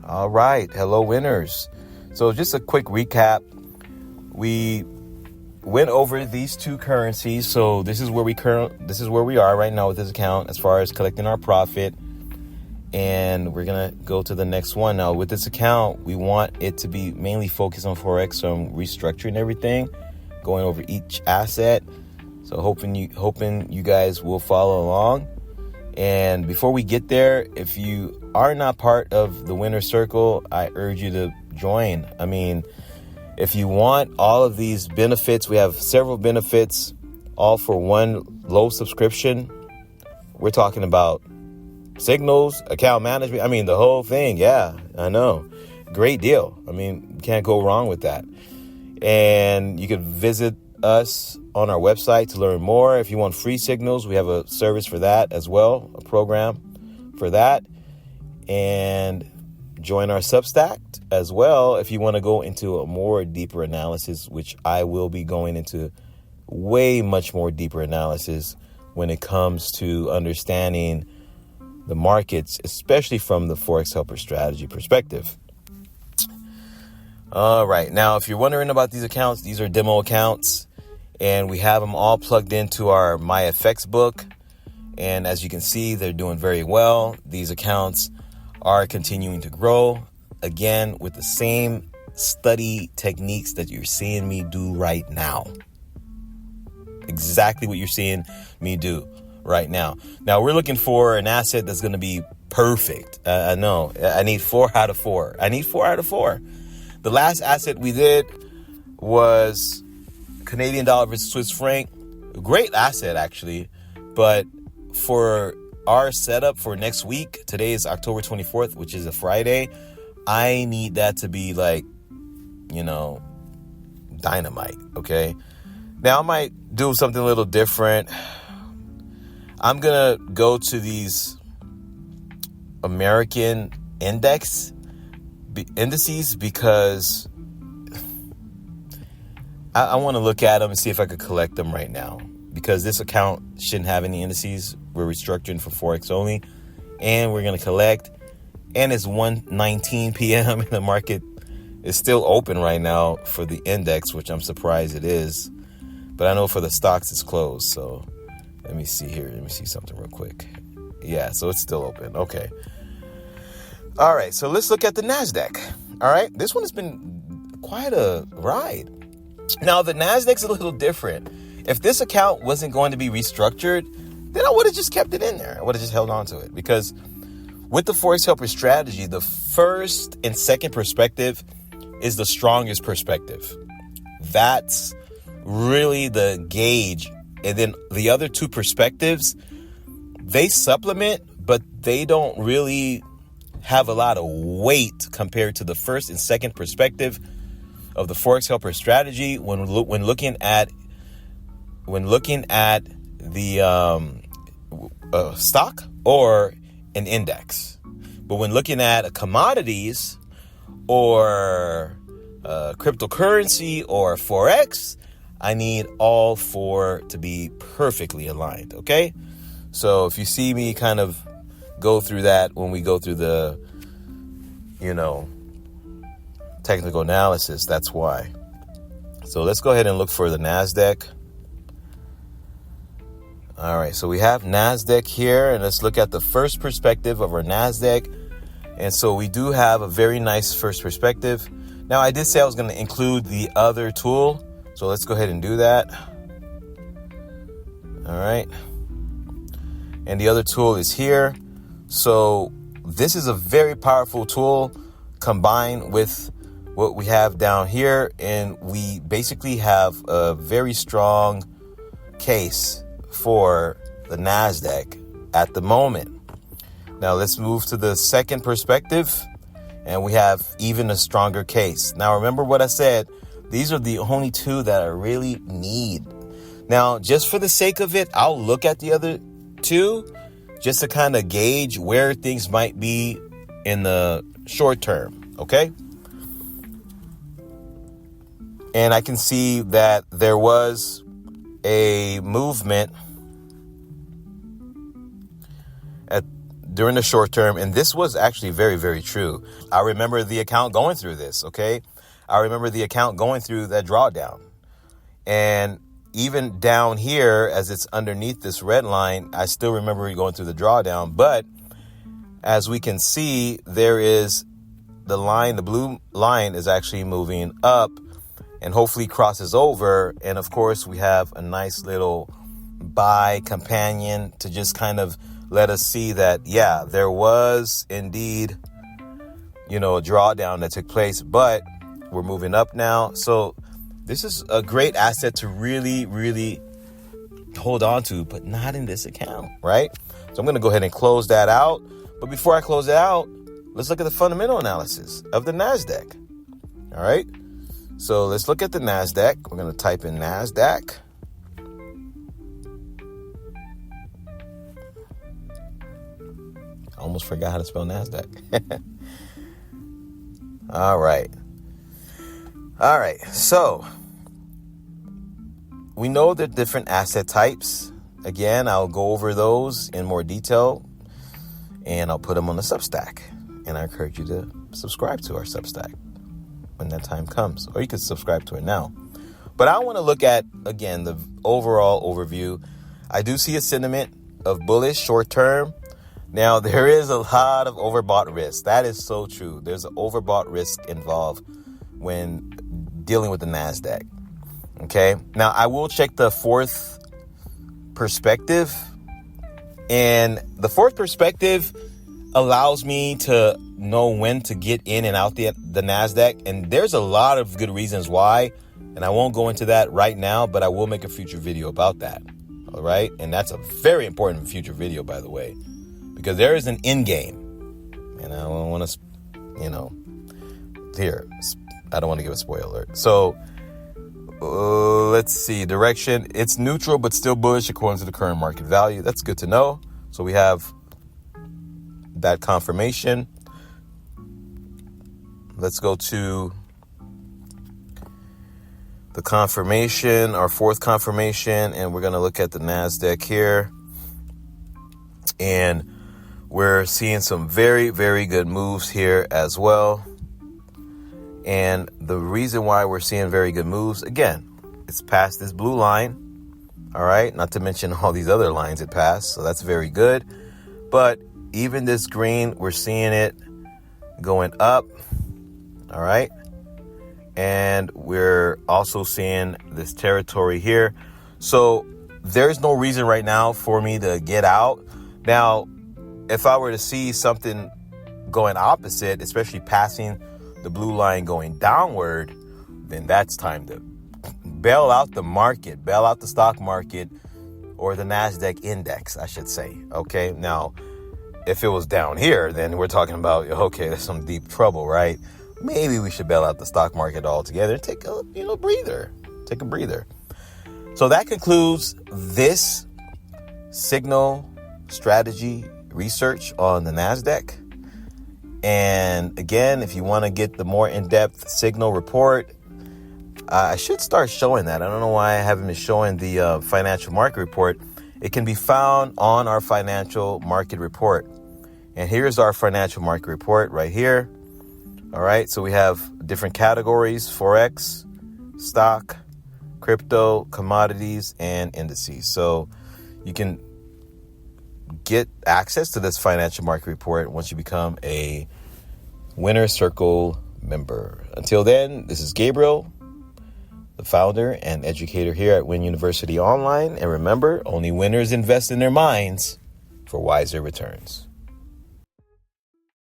All right. Hello, winners. So just a quick recap. We went over these two currencies. So this is where we are right now with this account as far as collecting our profit. And we're going to go to the next one. Now, with this account, we want it to be mainly focused on Forex. So I'm restructuring everything, going over each asset. So hoping you guys will follow along. And before we get there, if you are not part of the winner circle, I urge you to join. I mean, if you want all of these benefits, we have several benefits, all for one low subscription. We're talking about signals, account management. I mean, the whole thing. Yeah, I know. Great deal. I mean, you can't go wrong with that. And you can visit us on our website to learn more. If you want free signals, we have a service for that as well, a program for that. And join our Substack as well if you want to go into a more deeper analysis, which I will be going into way much more deeper analysis when it comes to understanding the markets, especially from the Forex Helper Strategy perspective. All right. Now, if you're wondering about these accounts, these are demo accounts, and we have them all plugged into our MyFXBook. And as you can see, they're doing very well. These accounts are continuing to grow, again, with the same study techniques that you're seeing me do right now. Exactly what you're seeing me do right now. Now, we're looking for an asset that's going to be perfect. I know. I need 4 out of 4. The last asset we did was Canadian dollar versus Swiss franc. Great asset, actually. But for our setup for next week, today is October 24th, which is a Friday. I need that to be like, dynamite. Okay. Now I might do something a little different. I'm going to go to these American indices because I want to look at them and see if I could collect them right now, because this account shouldn't have any indices. We're restructuring for Forex only, and we're going to collect. And it's 1:19 p.m. and the market is still open right now for the index, which I'm surprised it is. But I know for the stocks it's closed. So let me see here. Let me see something real quick. Yeah, so it's still open. Okay. All right, so let's look at the NASDAQ. All right, this one has been quite a ride. Now, the NASDAQ's a little different. If this account wasn't going to be restructured, then I would have just kept it in there. I would have just held on to it, because with the Forex Helper Strategy, the first and second perspective is the strongest perspective. That's really the gauge. And then the other two perspectives, they supplement, but they don't really have a lot of weight compared to the first and second perspective of the Forex Helper Strategy when looking at the stock or an index. But when looking at commodities or cryptocurrency or Forex, I need all 4 to be perfectly aligned. Okay, so if you see me kind of go through that when we go through the technical analysis, that's why. So let's go ahead and look for the NASDAQ. All right, so we have NASDAQ here, and let's look at the first perspective of our NASDAQ. And so we do have a very nice first perspective. Now, I did say I was going to include the other tool, so let's go ahead and do that. All right. And the other tool is here. So this is a very powerful tool combined with what we have down here, and we basically have a very strong case for the NASDAQ at the moment. Now let's move to the second perspective, and we have even a stronger case. Now remember what I said, these are the only 2 that I really need. Now, just for the sake of it, I'll look at the other 2 just to kind of gauge where things might be in the short term, okay? And I can see that there was a movement during the short term. And this was actually very, very true. I remember the account going through this, okay? I remember the account going through that drawdown. And even down here, as it's underneath this red line, I still remember going through the drawdown. But as we can see, there is the line, the blue line is actually moving up and hopefully crosses over. And of course, we have a nice little buy companion to just kind of let us see that, yeah, there was indeed, a drawdown that took place, but we're moving up now. So this is a great asset to really, really hold on to, but not in this account, right? So I'm going to go ahead and close that out. But before I close it out, let's look at the fundamental analysis of the NASDAQ. All right. So let's look at the NASDAQ. We're going to type in NASDAQ. I almost forgot how to spell NASDAQ. All right. So we know the different asset types. Again, I'll go over those in more detail and I'll put them on the Substack. And I encourage you to subscribe to our Substack when that time comes, or you can subscribe to it now. But I want to look at, again, the overall overview. I do see a sentiment of bullish short term. Now, there is a lot of overbought risk. That is so true. There's an overbought risk involved when dealing with the NASDAQ. Okay. Now, I will check the fourth perspective. And the fourth perspective allows me to know when to get in and out the NASDAQ. And there's a lot of good reasons why. And I won't go into that right now, but I will make a future video about that. All right. And that's a very important future video, by the way, because there is an end game. And I don't want to, here, I don't want to give a spoiler alert. So let's see. Direction. It's neutral, but still bullish according to the current market value. That's good to know. So we have that confirmation. Let's go to the confirmation, our fourth confirmation, and we're going to look at the NASDAQ here. And we're seeing some very, very good moves here as well. And the reason why we're seeing very good moves, again, it's past this blue line. All right. Not to mention all these other lines it passed. So that's very good. But even this green, we're seeing it going up. All right. And we're also seeing this territory here. So there's no reason right now for me to get out. Now, if I were to see something going opposite, especially passing the blue line going downward, then that's time to bail out the market, bail out the stock market, or the NASDAQ index, I should say. Okay. Now, if it was down here, then we're talking about, okay, there's some deep trouble, right? Maybe we should bail out the stock market altogether. Take a, breather. Take a breather. So that concludes this signal strategy research on the NASDAQ. And again, if you want to get the more in-depth signal report, I should start showing that. I don't know why I haven't been showing the financial market report. It can be found on our financial market report. And here's our financial market report right here. All right. So we have different categories: Forex, stock, crypto, commodities, and indices. So you can get access to this financial market report once you become a Winner Circle member. Until then, this is Gabriel, the founder and educator here at Win University Online. And remember, only winners invest in their minds for wiser returns.